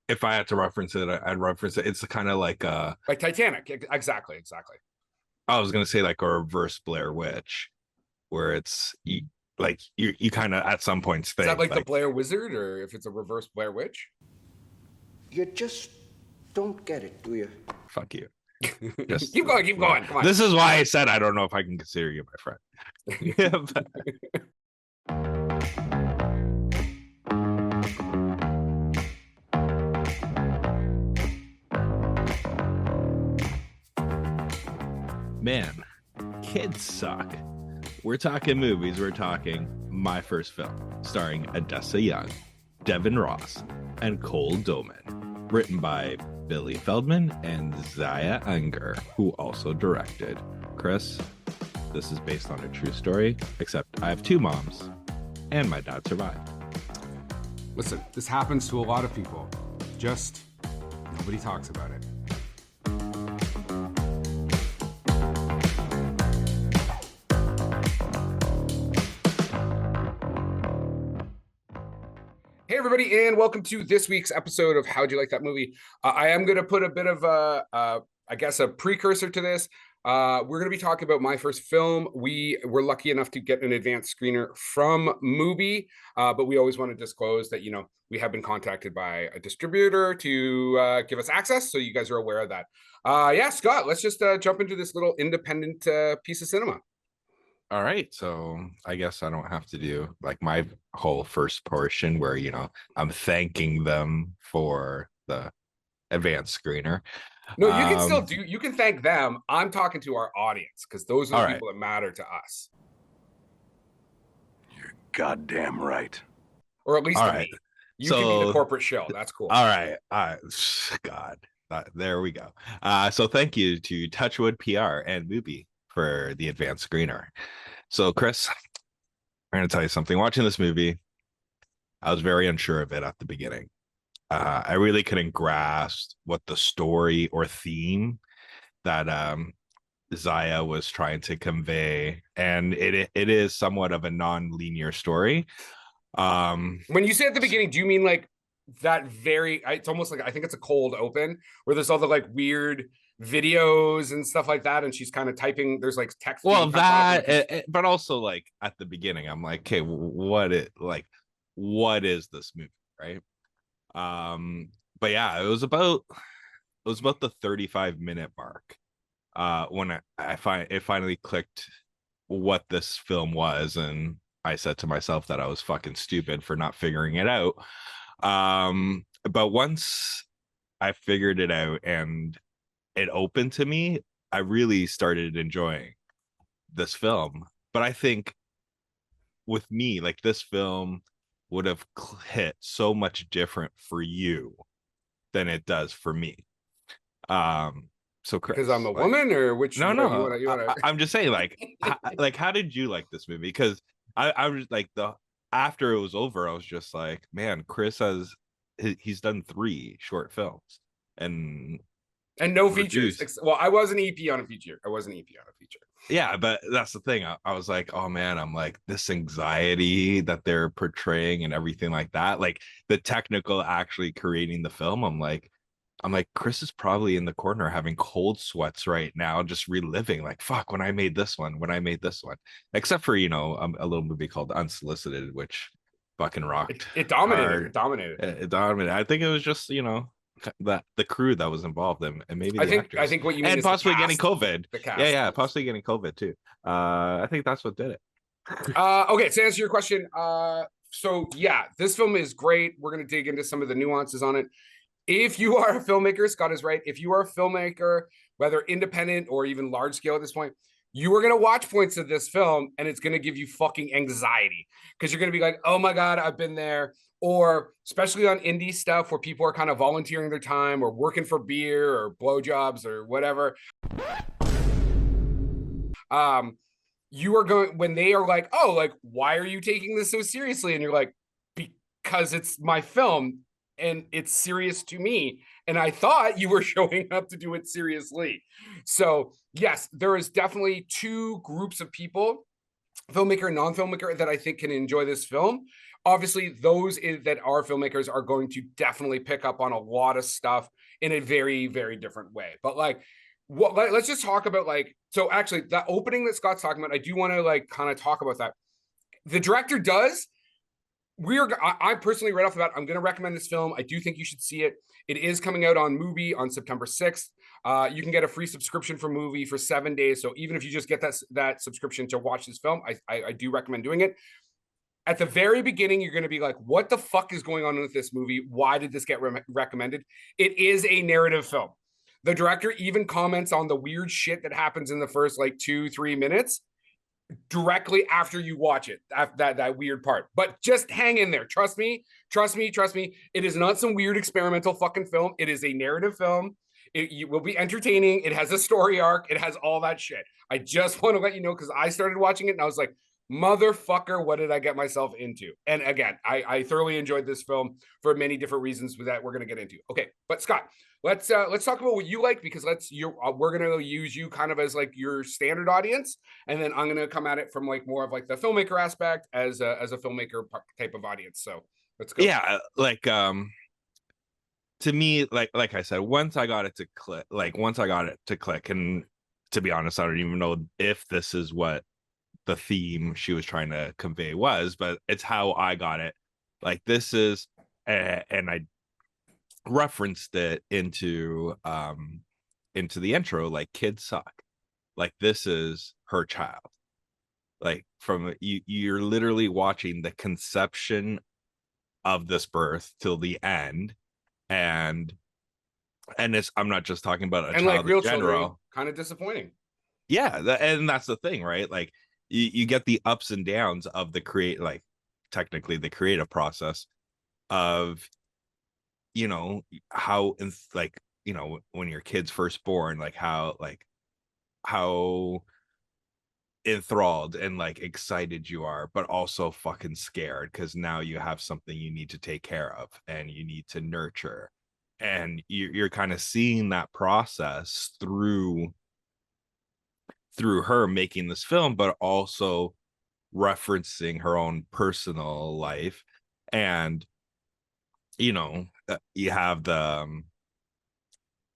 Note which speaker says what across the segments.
Speaker 1: if I had to reference it, I'd reference it. It's kind of like
Speaker 2: Like Titanic. Exactly.
Speaker 1: I was gonna say like a reverse Blair Witch, where it's you kind of at some points
Speaker 2: Is that
Speaker 1: think
Speaker 2: like the
Speaker 1: like
Speaker 2: Blair Wizard, or if it's a reverse Blair Witch?
Speaker 3: You just don't get it, do you?
Speaker 1: fuck you. Just
Speaker 2: Keep going. Come on.
Speaker 1: This is why I said I don't know if I can consider you my friend. Yeah, but... Man, kids suck. We're talking movies. We're talking My First Film, starring Odessa Young, Devin Ross, and Cole Doman. Written by Billy Feldman and Zia Anger, who also directed. Chris, this is based on a true story, except I have two moms, and my dad survived.
Speaker 2: Listen, this happens to a lot of people. Just nobody talks about it. Hey, everybody, and welcome to this week's episode of How'd You Like That Movie? I am going to put a bit of a precursor to this. We're going to be talking about My First Film. We were lucky enough to get an advanced screener from Mubi, but we always want to disclose that, we have been contacted by a distributor to give us access, so you guys are aware of that. Yeah, Scott, let's just jump into this little independent piece of cinema.
Speaker 1: All right, so I guess I don't have to do like my whole first portion where, I'm thanking them for the advanced screener.
Speaker 2: No, you can still you can thank them. I'm talking to our audience because those are the people that matter to us.
Speaker 4: You're goddamn right.
Speaker 2: Or at least
Speaker 1: all
Speaker 2: to
Speaker 1: right.
Speaker 2: me. You can be the corporate show. That's cool.
Speaker 1: All right. God, there we go. So thank you to Touchwood PR and Mubi for the advanced screener. So Chris, I'm going to tell you something. Watching this movie, I was very unsure of it at the beginning. I really couldn't grasp what the story or theme that Zia was trying to convey, and it is somewhat of a non-linear story.
Speaker 2: When you say at the beginning, do you mean like that it's almost like, I think it's a cold open where there's all the like weird videos and stuff like that, and she's kind of typing, there's like text.
Speaker 1: Well, but also like at the beginning, I'm like, okay, what is this movie, right? But yeah, it was about the 35-minute mark when I finally clicked what this film was, and I said to myself that I was fucking stupid for not figuring it out. But once I figured it out and it opened to me, I really started enjoying this film. But I think with me, like, this film would have hit so much different for you than it does for me. So Chris,
Speaker 2: because I'm a woman, or which?
Speaker 1: No. I'm just saying, like, how did you like this movie? Because I was like, after it was over, I was just like, man, Chris he's done 3 short films and
Speaker 2: no features. Well, I was an EP on a feature.
Speaker 1: Yeah, but that's the thing. I was like, oh man, I'm like, this anxiety that they're portraying and everything like that, like the technical actually creating the film. I'm like, Chris is probably in the corner having cold sweats right now, just reliving like, fuck, when I made this one, except for, a little movie called Unsolicited, which fucking rocked.
Speaker 2: It dominated.
Speaker 1: I think it was just, that the crew that was involved and maybe the actors.
Speaker 2: I think what you mean
Speaker 1: and
Speaker 2: is
Speaker 1: possibly getting COVID.
Speaker 2: The cast.
Speaker 1: Yeah, possibly getting COVID too. I think that's what did it.
Speaker 2: Okay, to answer your question, so yeah, this film is great. We're gonna dig into some of the nuances on it. If you are a filmmaker, Scott is right. If you are a filmmaker, whether independent or even large scale at this point, you are going to watch points of this film and it's going to give you fucking anxiety because you're going to be like, oh my God, I've been there. Or especially on indie stuff where people are kind of volunteering their time or working for beer or blowjobs or whatever. You are going, when they are like, oh, like, why are you taking this so seriously? And you're like, because it's my film and it's serious to me. And I thought you were showing up to do it seriously. So yes, there is definitely 2 groups of people, filmmaker and non-filmmaker, that I think can enjoy this film. obviously those that are filmmakers are going to definitely pick up on a lot of stuff in a very, very different way. But like, let's just talk about like, so actually that opening that Scott's talking about, I do want to like kind of talk about that. The director does. I personally, right off the bat, I'm going to recommend this film. I do think you should see it. It is coming out on Mubi on September 6th. You can get a free subscription for Mubi for 7 days. So even if you just get that subscription to watch this film, I do recommend doing it. At the very beginning, you're going to be like, what the fuck is going on with this movie? Why did this get recommended? It is a narrative film. The director even comments on the weird shit that happens in the first like 2-3 minutes directly after you watch it, that weird part. But just hang in there. Trust me. It is not some weird experimental fucking film. It is a narrative film. It will be entertaining. It has a story arc. It has all that shit. I just want to let you know, because I started watching it and I was like, motherfucker, what did I get myself into? And again, I thoroughly enjoyed this film for many different reasons that we're going to get into. Okay, but Scott, let's talk about what you like, because we're going to use you kind of as like your standard audience, and then I'm going to come at it from like more of like the filmmaker aspect as a filmmaker type of audience. So let's go.
Speaker 1: Yeah, like to me, like I said, once I got it to click, and to be honest, I don't even know if this is what the theme she was trying to convey was, but it's how I got it. Like, this is, and I referenced it into the intro, like, kids suck. Like, this is her child. Like, from you're literally watching the conception of this birth till the end, and it's, I'm not just talking about a
Speaker 2: and
Speaker 1: child
Speaker 2: like real
Speaker 1: in general.
Speaker 2: children, kind of disappointing.
Speaker 1: Yeah, and that's the thing, right? Like, you get the ups and downs of the technically the creative process of, how, like, when your kid's first born, like how enthralled and like excited you are, but also fucking scared, because now you have something you need to take care of and you need to nurture, and you're kind of seeing that process through her making this film, but also referencing her own personal life. And you have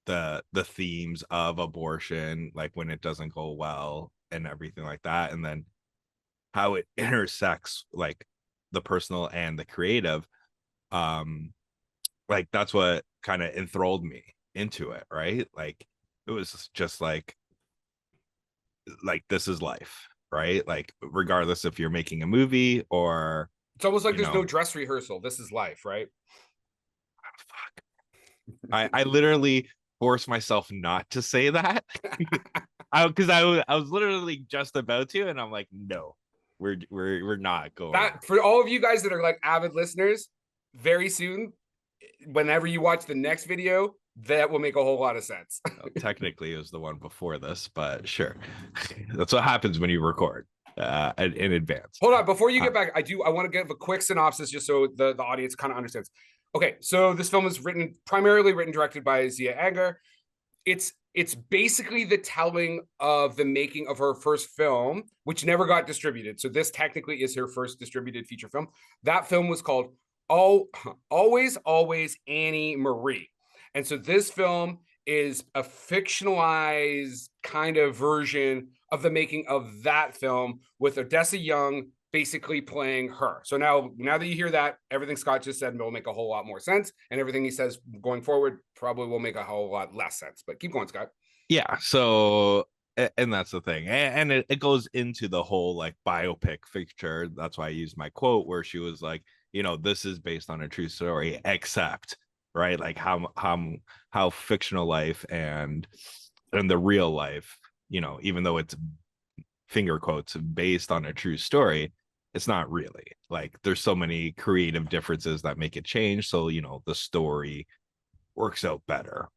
Speaker 1: the themes of abortion, like when it doesn't go well and everything like that, and then how it intersects like the personal and the creative. Like, that's what kind of enthralled me into it, right? Like, it was just like this is life, right? Like, regardless if you're making a movie or
Speaker 2: It's almost like there's no dress rehearsal. This is life, right?
Speaker 1: Fuck. I literally forced myself not to say that because I was literally just about to, and I'm like, no, we're not going.
Speaker 2: That, for all of you guys that are like avid listeners, very soon, whenever you watch the next video, that will make a whole lot of sense.
Speaker 1: Technically, it was the one before this, but sure. That's what happens when you record in advance.
Speaker 2: Hold on, before you get back, I want to give a quick synopsis just so the audience kind of understands. Okay, so this film is primarily written, directed by Zia Anger. It's basically the telling of the making of her first film, which never got distributed. So this technically is her first distributed feature film. That film was called Always, Always Annie Marie. And so this film is a fictionalized kind of version of the making of that film, with Odessa Young basically playing her. So now that you hear that, everything Scott just said will make a whole lot more sense, and everything he says going forward probably will make a whole lot less sense. But keep going, Scott.
Speaker 1: Yeah, so, and that's the thing, and it goes into the whole like biopic feature. That's why I used my quote where she was like, this is based on a true story, except, right, like how fictional life and the real life, even though it's finger quotes based on a true story, it's not really. Like, there's so many creative differences that make it change, so the story works out better.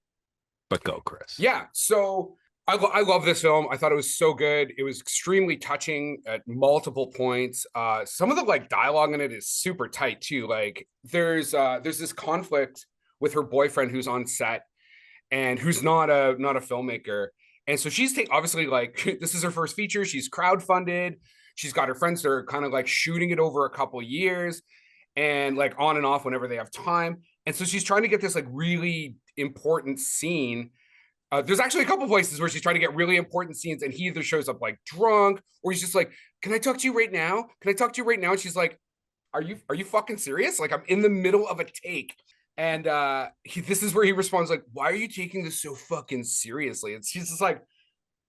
Speaker 1: But go, Chris.
Speaker 2: Yeah, so I love this film. I thought it was so good. It was extremely touching at multiple points. Some of the like dialogue in it is super tight too. Like, there's this conflict with her boyfriend who's on set and who's not a filmmaker. And so she's obviously, like, this is her first feature. She's crowdfunded. She's got her friends that are kind of like shooting it over a couple years. and like on and off whenever they have time. And so she's trying to get this like really important scene. There's actually a couple places where she's trying to get really important scenes, and he either shows up like drunk, or he's just like, "Can I talk to you right now? Can I talk to you right now?" And she's like, "Are you fucking serious? Like, I'm in the middle of a take." And this is where he responds like, "Why are you taking this so fucking seriously?" And she's just like,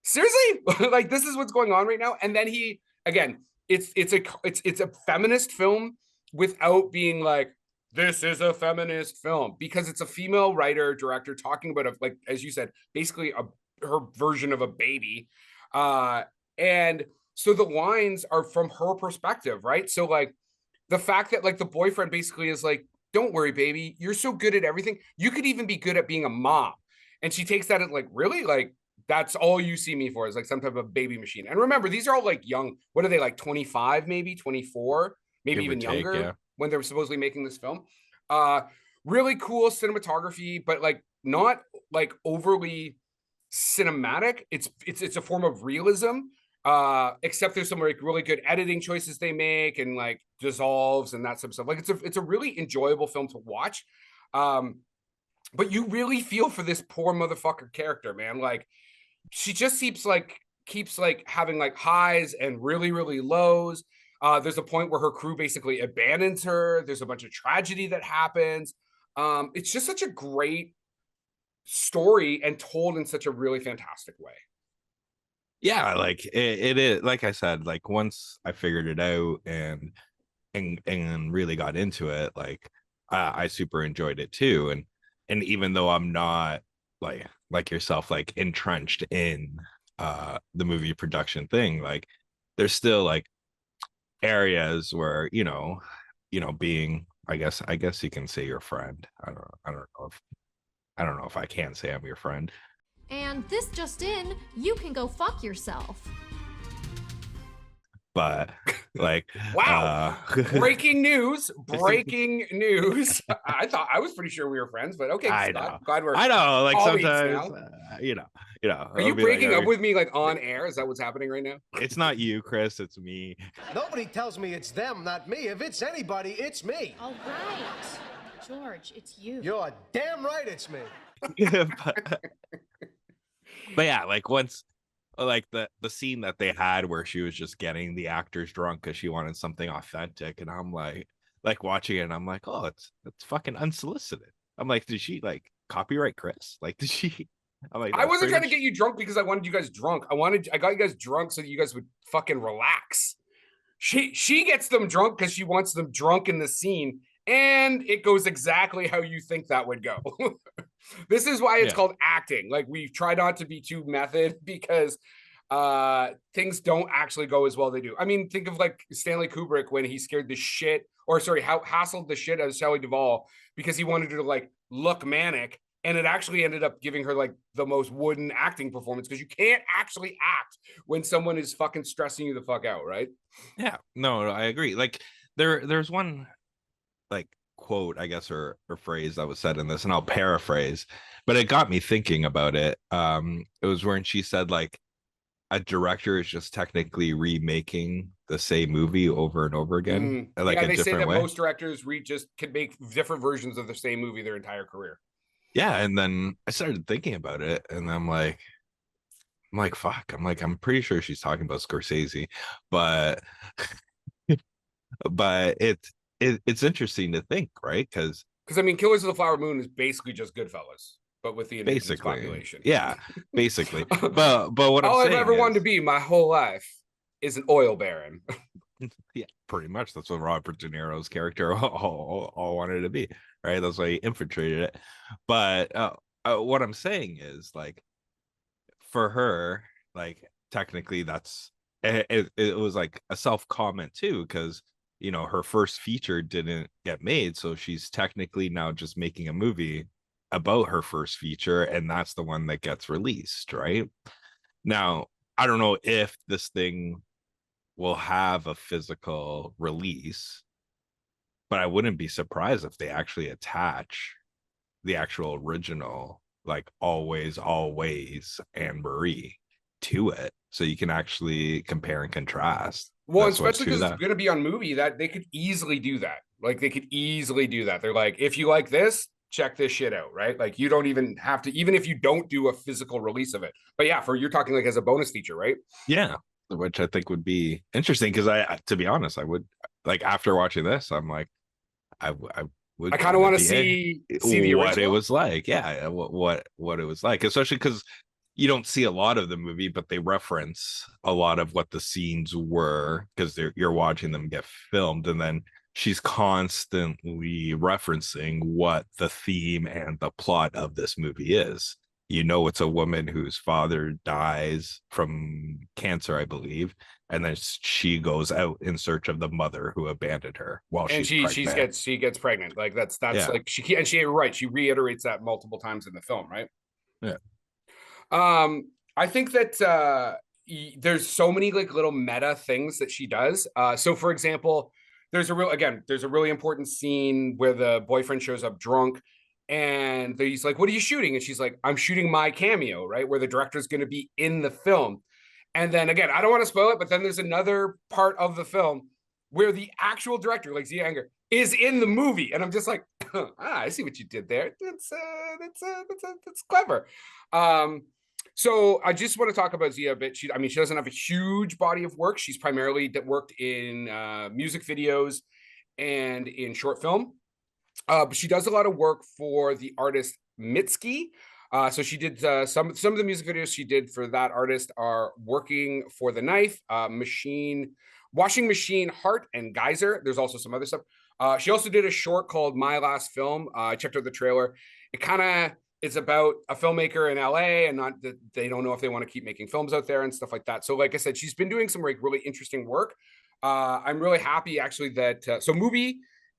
Speaker 2: "Seriously? Like, this is what's going on right now?" And then he, again, it's a feminist film without being like, this is a feminist film, because it's a female writer director talking about, like, as you said, basically her version of a baby. And so the lines are from her perspective, right? So like the fact that like the boyfriend basically is like, "Don't worry, baby, you're so good at everything, you could even be good at being a mom." And she takes that as like, really? Like, that's all you see me for, is like some type of baby machine. And remember, these are all like young, what are they, like 25, maybe 24, maybe
Speaker 1: Give or
Speaker 2: even
Speaker 1: take,
Speaker 2: younger,
Speaker 1: yeah.
Speaker 2: when they were supposedly making this film. Really cool cinematography, but like not like overly cinematic. It's a form of realism. Except there's some like really good editing choices they make, and like dissolves and that sort of stuff. Like it's a really enjoyable film to watch. But you really feel for this poor motherfucker character, man. Like, she just keeps having like highs and really, really lows. There's a point where her crew basically abandons her. There's a bunch of tragedy that happens. It's just such a great story, and told in such a really fantastic way.
Speaker 1: Yeah, like it is, like I said, like once I figured it out and really got into it, like I super enjoyed it too. And even though I'm not like yourself, like entrenched in the movie production thing, like there's still like areas where, being, I guess you can say your friend. I don't know if I can say I'm your friend.
Speaker 5: And this just in, you can go fuck yourself.
Speaker 1: But like,
Speaker 2: Wow. Breaking news. Breaking news. I was pretty sure we were friends, but okay,
Speaker 1: I
Speaker 2: Scott.
Speaker 1: know,
Speaker 2: Glad we're
Speaker 1: I know, like
Speaker 2: colleagues
Speaker 1: sometimes,
Speaker 2: now. Are
Speaker 1: I'll
Speaker 2: you
Speaker 1: be like,
Speaker 2: breaking up with me like on air? Is that what's happening right now?
Speaker 1: it's not you, Chris, it's me.
Speaker 6: Nobody tells me it's them, not me. If it's anybody, it's me.
Speaker 7: All right. George, it's you.
Speaker 6: You're damn right it's me.
Speaker 1: but yeah, like once, like the scene that they had where she was just getting the actors drunk because she wanted something authentic, and I'm like watching it, and I'm like, oh, it's fucking unsolicited. I'm like, did she like copyright Chris? Like, did she? I'm like,
Speaker 2: I wasn't trying to
Speaker 1: much...
Speaker 2: get you drunk because I wanted you guys drunk. I got you guys drunk so that you guys would fucking relax. She gets them drunk because she wants them drunk in the scene, and it goes exactly how you think that would go. This is why it's called acting. Like, we try not to be too method, because things don't actually go as well they do. I mean, think of like Stanley Kubrick when he scared the shit, or sorry, how hassled the shit out of Shelley Duvall because he wanted her to like look manic, and it actually ended up giving her like the most wooden acting performance, because you can't actually act when someone is fucking stressing you the fuck out, right?
Speaker 1: Yeah, no, I agree. Like there's one like quote, I guess, or phrase that was said in this, and I'll paraphrase, but it got me thinking about it. It was when she said like a director is just technically remaking the same movie over and over again, like
Speaker 2: yeah,
Speaker 1: a
Speaker 2: they say
Speaker 1: different
Speaker 2: that
Speaker 1: way.
Speaker 2: most directors just can make different versions of the same movie their entire career.
Speaker 1: Yeah, and then I started thinking about it, and I'm like, fuck. I'm pretty sure she's talking about Scorsese, but but it's interesting to think, right? Because
Speaker 2: I mean, Killers of the Flower Moon is basically just Goodfellas, but with the indigenous
Speaker 1: basically,
Speaker 2: population.
Speaker 1: yeah, basically. But what
Speaker 2: all
Speaker 1: I'm
Speaker 2: I've
Speaker 1: saying
Speaker 2: ever wanted to
Speaker 1: is,
Speaker 2: be my whole life is an oil baron.
Speaker 1: yeah, pretty much that's what Robert De Niro's character all wanted to be, right? That's why he infiltrated it. But what I'm saying is, like, for her, like, technically that's it was like a self comment too, because her first feature didn't get made, so she's technically now just making a movie about her first feature, and that's the one that gets released, right? Now, I don't know if this thing will have a physical release, but I wouldn't be surprised if they actually attach the actual original, like Always Anne Marie, to it, so you can actually compare and contrast.
Speaker 2: Well,
Speaker 1: That's what
Speaker 2: especially
Speaker 1: to
Speaker 2: because it's
Speaker 1: that.
Speaker 2: going to be on Mubi, that they could easily do that. Like they could easily do that. They're like, if you like this, check this shit out, right? Like you don't even have to, even if you don't do a physical release of it. But yeah, for you're talking like as a bonus feature, right?
Speaker 1: Yeah, which I think would be interesting because to be honest, I would like after watching this, I'm like, I would
Speaker 2: I kind of
Speaker 1: kind of
Speaker 2: want to
Speaker 1: be
Speaker 2: see the
Speaker 1: what it
Speaker 2: original.
Speaker 1: was like. Yeah, what it was like, especially because you don't see a lot of the movie, but they reference a lot of what the scenes were because you're watching them get filmed, and then she's constantly referencing what the theme and the plot of this movie is. You know, it's a woman whose father dies from cancer, I believe, and then she goes out in search of the mother who abandoned her while
Speaker 2: And
Speaker 1: she's pregnant.
Speaker 2: she gets pregnant. Like that's
Speaker 1: Yeah,
Speaker 2: like she right. She reiterates that multiple times in the film, right?
Speaker 1: yeah.
Speaker 2: I think that there's so many like little meta things that she does. So for example, there's a really important scene where the boyfriend shows up drunk and he's like, "What are you shooting?" And she's like, "I'm shooting my cameo," right? Where the director's going to be in the film. And then again, I don't want to spoil it, but then there's another part of the film where the actual director, like Zia Anger, is in the movie. And I'm just like, I see what you did there. That's clever. So I just want to talk about Zia a bit. She doesn't have a huge body of work. She's primarily worked in music videos and in short film. But she does a lot of work for the artist Mitski. So she did some of the music videos she did for that artist are Working for the Knife, Washing Machine, Heart, and Geyser. There's also some other stuff. She also did a short called My Last Film. I checked out the trailer. It kind of is about a filmmaker in LA and not that they don't know if they want to keep making films out there and stuff like that. So like I said, she's been doing some like really interesting work. I'm really happy actually that so Mubi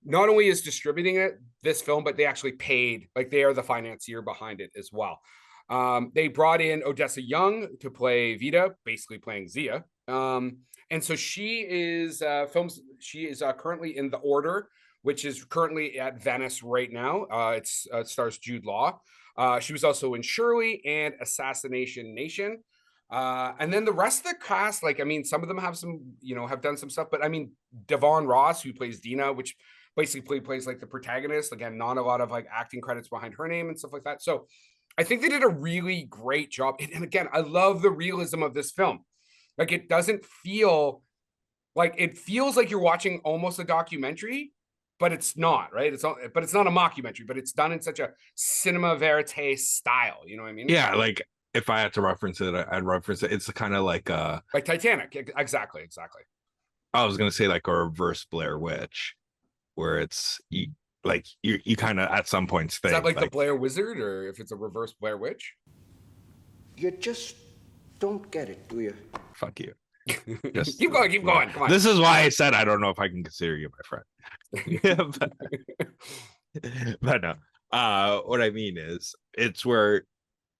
Speaker 2: not only is distributing this film, but they actually paid, like they are the financier behind it as well. They brought in Odessa Young to play Vita, basically playing Zia. And so she is currently in The Order, which is currently at Venice right now. It stars Jude Law. She was also in Shirley and Assassination Nation. And then the rest of the cast, like, I mean, some of them have have done some stuff, but I mean, Devon Ross, who plays Dina, which basically plays like the protagonist. Again, not a lot of like acting credits behind her name and stuff like that. So I think they did a really great job. And again, I love the realism of this film. Like it doesn't feel like it feels like you're watching almost a documentary, but it's not, right? But it's not a mockumentary, but it's done in such a cinema verite style. You know what I mean?
Speaker 1: Yeah, like if I had to reference it, I'd reference it. It's kind of like
Speaker 2: like Titanic. Exactly.
Speaker 1: I was gonna say like a reverse Blair Witch, where it's you kind of at some points think
Speaker 2: is that like the Blair Wizard, or if it's a reverse Blair Witch?
Speaker 3: You just don't get it, do you?
Speaker 1: fuck you.
Speaker 2: Just keep going. Come on.
Speaker 1: This is why I said I don't know if I can consider you my friend. Yeah, but no. What I mean is it's where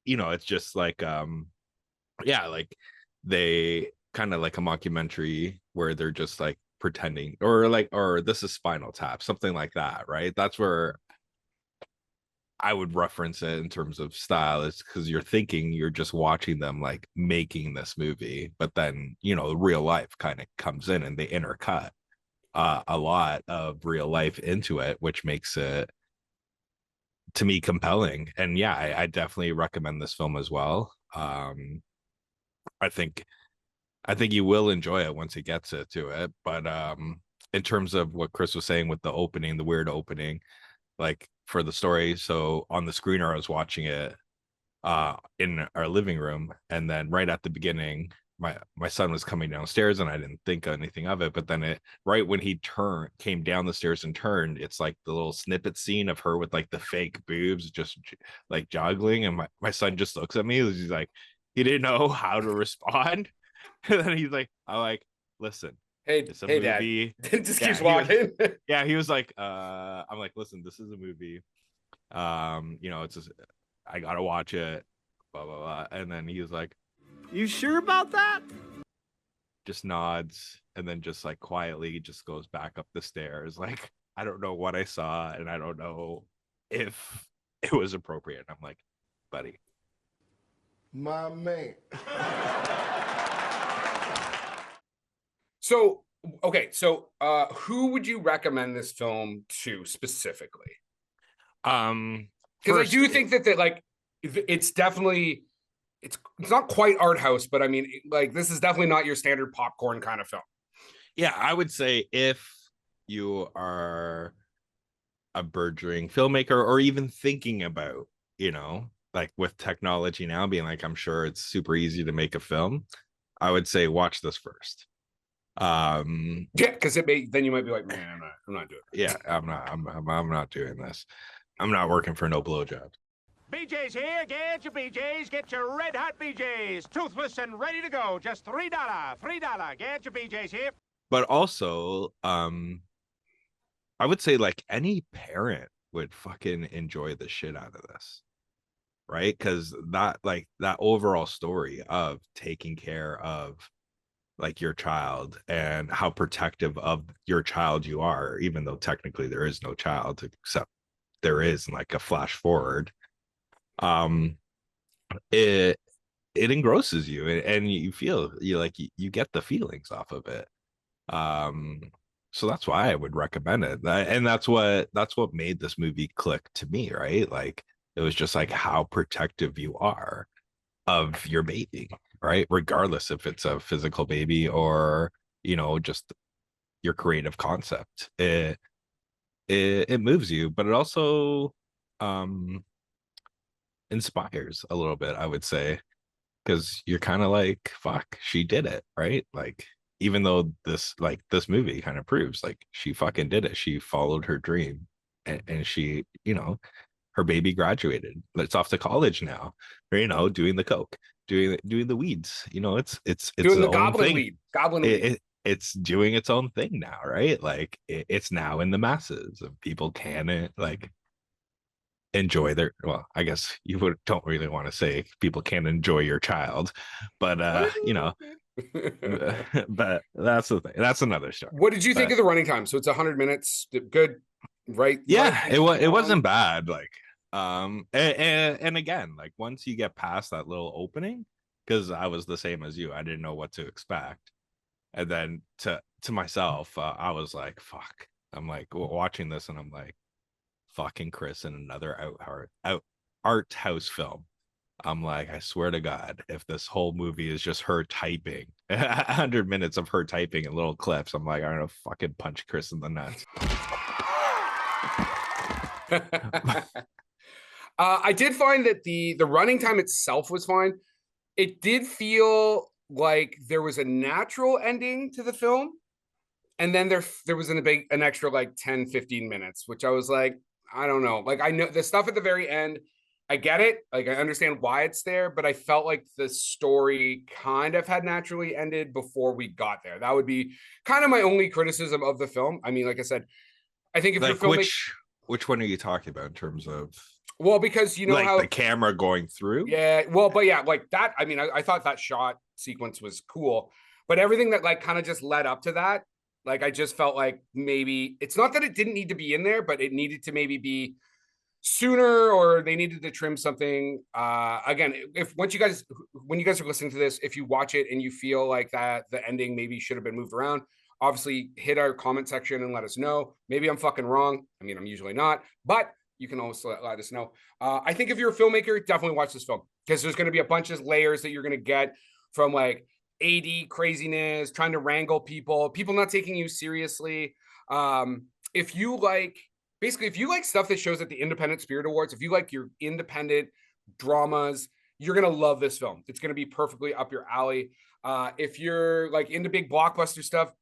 Speaker 1: it's just like yeah, like they kind of like a mockumentary where they're just like pretending or this is Spinal Tap, something like that, right? That's where I would reference it in terms of style, is because you're just watching them like making this movie, but then real life kind of comes in and they intercut a lot of real life into it, which makes it to me compelling. And yeah, I definitely recommend this film as well. I think you will enjoy it once it gets to it. But in terms of what Chris was saying with the opening, the weird opening, like for the story, so on the screener I was watching it in our living room, and then right at the beginning my son was coming downstairs and I didn't think anything of it, but then right when he came down the stairs and turned, it's like the little snippet scene of her with like the fake boobs just like joggling, and my son just looks at me, he's like, he didn't know how to respond. And then he's like, I'm like, listen,
Speaker 2: Hey,
Speaker 1: it's a
Speaker 2: movie.
Speaker 1: Dad.
Speaker 2: Just keeps walking.
Speaker 1: He was like, I'm like, listen, this is a movie. It's just, I gotta watch it, blah blah blah. And then he was like,
Speaker 6: You sure about that?
Speaker 1: just nods, and then just like quietly just goes back up the stairs. Like, I don't know what I saw, and I don't know if it was appropriate. I'm like, buddy.
Speaker 6: My man.
Speaker 2: So Okay, so who would you recommend this film to specifically? Because I
Speaker 1: First,
Speaker 2: do think that like it's definitely it's not quite art house, but I mean like this is definitely not your standard popcorn kind of film.
Speaker 1: yeah, I would say if you are a burgeoning filmmaker or even thinking about, like with technology now being like, I'm sure it's super easy to make a film, I would say watch this first.
Speaker 2: Yeah, because then you might be like, man, I'm not doing it.
Speaker 1: Yeah, I'm not doing this. I'm not working for no blowjob.
Speaker 8: BJ's here. Get your BJ's. Get your red hot BJ's. Toothless and ready to go. Just $3. $3. Get your BJ's here.
Speaker 1: But also, I would say like any parent would fucking enjoy the shit out of this, right? Because that overall story of taking care of like your child and how protective of your child you are, even though technically there is no child, except there is like a flash forward. It engrosses you, and you feel you get the feelings off of it. So that's why I would recommend it. And that's what made this movie click to me, right? Like it was just like how protective you are of your baby, right? Regardless if it's a physical baby or, just your creative concept. It moves you, but it also inspires a little bit, I would say, because you're kind of like, fuck, she did it, right? Like even though this movie kind of proves like she fucking did it. She followed her dream, and she, her baby graduated. It's off to college now, or, doing the coke, doing the weeds. It's
Speaker 2: Doing the
Speaker 1: its own
Speaker 2: goblin
Speaker 1: thing.
Speaker 2: weed. Goblin weed.
Speaker 1: It's doing its own thing now, right? Like it's now in the masses, and people can like enjoy their, well, I guess don't really want to say people can't enjoy your child, but but that's the thing. That's another story.
Speaker 2: What did you think of the running time? So it's 100 minutes. Good, right?
Speaker 1: Yeah, it wasn't bad. Like, and again, like once you get past that little opening, because I was the same as you, I didn't know what to expect, and then to myself, I was like, fuck. I'm like watching this, and I'm like, fucking Chris in another art house film. I'm like, I swear to God, if this whole movie is just her typing, 100 minutes of her typing in little clips, I'm like, I'm gonna fucking punch Chris in the nuts.
Speaker 2: I did find that the running time itself was fine. It did feel like there was a natural ending to the film, and then there was an extra like 10-15 minutes, which I was like, I don't know. Like I know the stuff at the very end, I get it. Like I understand why it's there, but I felt like the story kind of had naturally ended before we got there. That would be kind of my only criticism of the film. I mean, like I said, I think if
Speaker 1: like
Speaker 2: you're filming,
Speaker 1: which one are you talking about in terms of,
Speaker 2: well, because you know
Speaker 1: like
Speaker 2: how
Speaker 1: the camera going through?
Speaker 2: Yeah, well, but yeah, like that. I mean, I thought that shot sequence was cool, but everything that like kind of just led up to that, like I just felt like maybe it's not that it didn't need to be in there, but it needed to maybe be sooner, or they needed to trim something. Again, when you guys are listening to this, if you watch it and you feel like that the ending maybe should have been moved around, obviously hit our comment section and let us know. Maybe I'm fucking wrong. I mean, I'm usually not, but you can also let us know. I think if you're a filmmaker, definitely watch this film, because there's going to be a bunch of layers that you're going to get from like AD craziness, trying to wrangle people not taking you seriously. If you like stuff that shows at the Independent Spirit Awards, if you like your independent dramas, you're going to love this film. It's going to be perfectly up your alley. If you're like into big blockbuster stuff,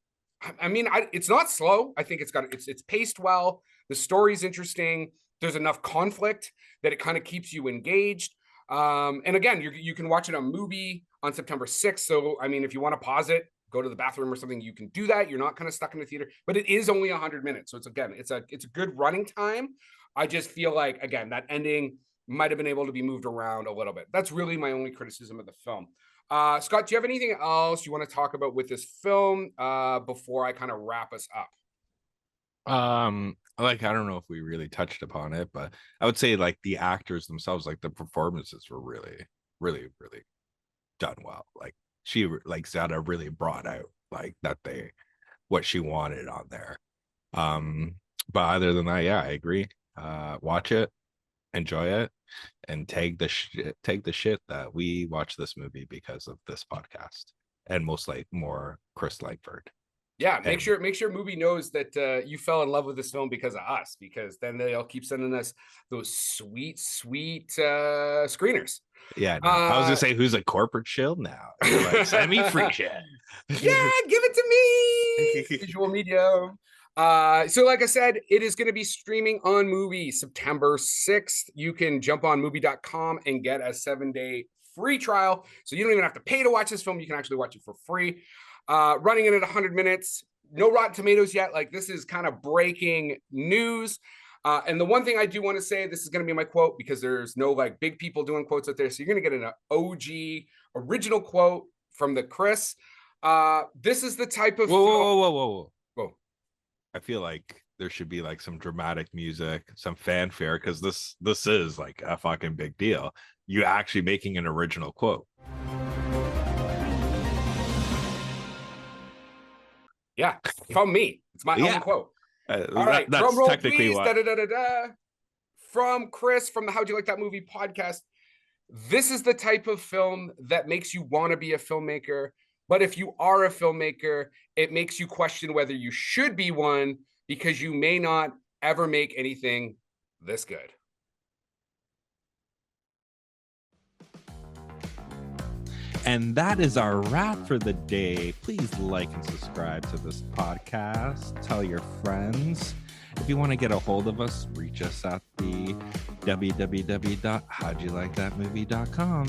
Speaker 2: I mean, it's not slow. I think it's paced well. The story's interesting. There's enough conflict that it kind of keeps you engaged. And again, you can watch it on Mubi on September 6th. So, I mean, if you want to pause it, go to the bathroom or something, you can do that. You're not kind of stuck in the theater, but it is only 100 minutes. So it's a good running time. I just feel like, again, that ending might have been able to be moved around a little bit. That's really my only criticism of the film. Scott, do you have anything else you want to talk about with this film before I kind of wrap us up?
Speaker 1: Like I don't know if we really touched upon it, but I would say like the actors themselves, like the performances were really, really, really done well. Like Zia really brought out like that they what she wanted on there. But other than that, yeah, I agree. Watch it, enjoy it, and take the shit that we watch this movie because of this podcast, and more Chris Langford.
Speaker 2: Yeah, make sure Mubi knows that you fell in love with this film because of us, because then they'll keep sending us those sweet screeners.
Speaker 1: Yeah, no, I was gonna say, who's a corporate shield now? You're like, send me free shit.
Speaker 2: Yeah, give it to me. Visual media. So like I said, it is going to be streaming on Mubi September 6th. You can jump on Mubi.com and get a 7-day free trial. So you don't even have to pay to watch this film. You can actually watch it for free. Running in at 100 minutes. No Rotten Tomatoes yet. Like, this is kind of breaking news. And the one thing I do want to say, this is going to be my quote, because there's no like big people doing quotes out there. So you're going to get an OG original quote from the Chris. This is the type of
Speaker 1: whoa. I feel like there should be like some dramatic music, some fanfare, because this is like a fucking big deal. You actually making an original quote.
Speaker 2: Yeah, from me. It's my own quote. All right,
Speaker 1: that's
Speaker 2: drum roll,
Speaker 1: technically
Speaker 2: please.
Speaker 1: what.
Speaker 2: From Chris from the How'd You Like That Movie podcast. This is the type of film that makes you want to be a filmmaker. But if you are a filmmaker, it makes you question whether you should be one, because you may not ever make anything this good.
Speaker 1: And that is our wrap for the day. Please like and subscribe to this podcast. Tell your friends. If you want to get a hold of us, reach us at the www.howdyoulikethatmovie.com.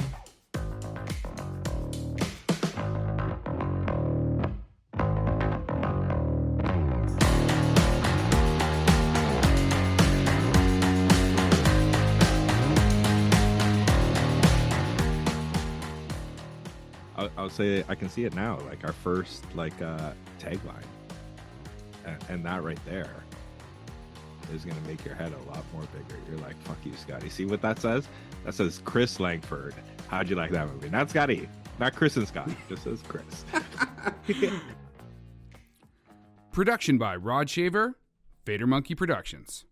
Speaker 1: I'll say I can see it now, like our first tagline, and that right there is gonna make your head a lot more bigger. You're like, fuck you, Scotty. See what that says? That says Chris Langford. How'd you like that movie? Not Scotty, not Chris and Scotty. Just says Chris.
Speaker 9: Production by Rod Shaver, Vader Monkey Productions.